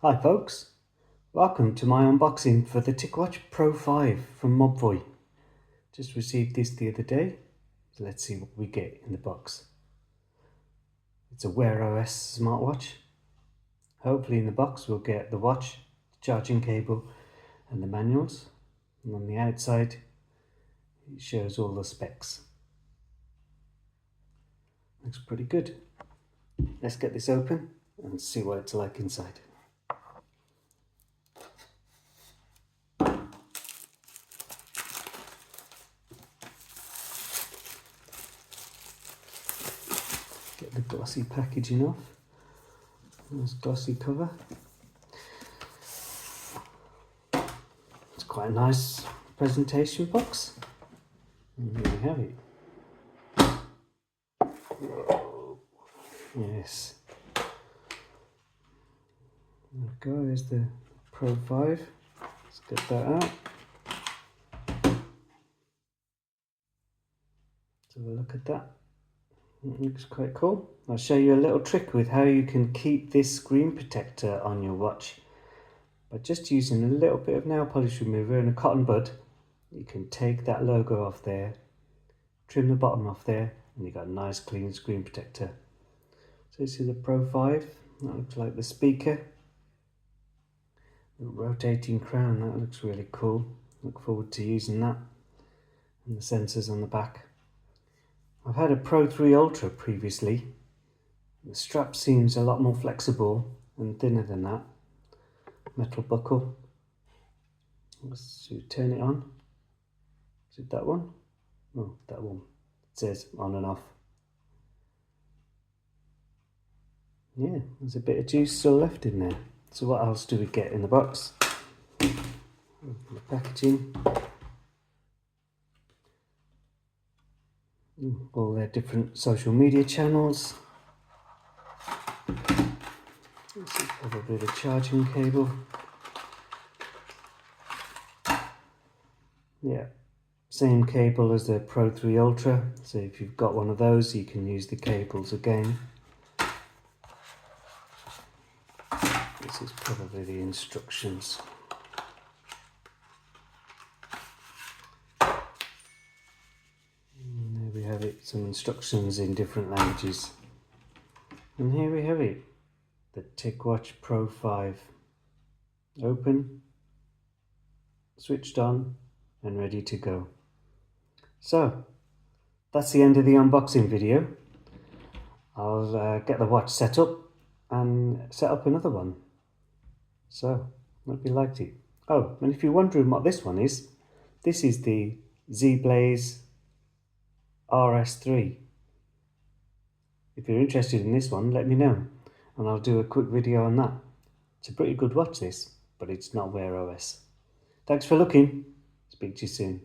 Hi folks, welcome to my unboxing for the TicWatch Pro 5 from Mobvoi. Just received this the other day, so let's see what we get in the box. It's a Wear OS smartwatch. Hopefully in the box we'll get the watch, the charging cable and the manuals. And on the outside it shows all the specs. Looks pretty good. Let's get this open and see what it's like inside. Get the glossy packaging off. Nice glossy cover. It's quite a nice presentation box. And here we have it. Whoa. Yes. There we go, there's the Pro 5. Let's get that out. Let's have a look at that. It looks quite cool. I'll show you a little trick with how you can keep this screen protector on your watch. By just using a little bit of nail polish remover and a cotton bud, you can take that logo off there, trim the bottom off there, and you've got a nice clean screen protector. So this is the Pro 5. That looks like the speaker. The rotating crown, that looks really cool. Look forward to using that. And the sensors on the back. I've had a Pro 3 Ultra previously. The strap seems a lot more flexible and thinner than that. Metal buckle. Let's turn it on. Is it that one? No, that one. It says on and off. Yeah, there's a bit of juice still left in there. So what else do we get in the box? The packaging. All their different social media channels. This is probably the charging cable. Yeah, same cable as the Pro 3 Ultra. So if you've got one of those, you can use the cables again. This is probably the instructions. And there we have it, some instructions in different languages. And here we have it, the TicWatch Pro 5. Open, switched on, and ready to go. So, that's the end of the unboxing video. I'll get the watch set up and set up another one. So, hope you liked it. Oh, and if you're wondering what this one is, this is the Z-Blaze RS3. If you're interested in this one, let me know, and I'll do a quick video on that. It's a pretty good watch this, but it's not Wear OS. Thanks for looking. Speak to you soon.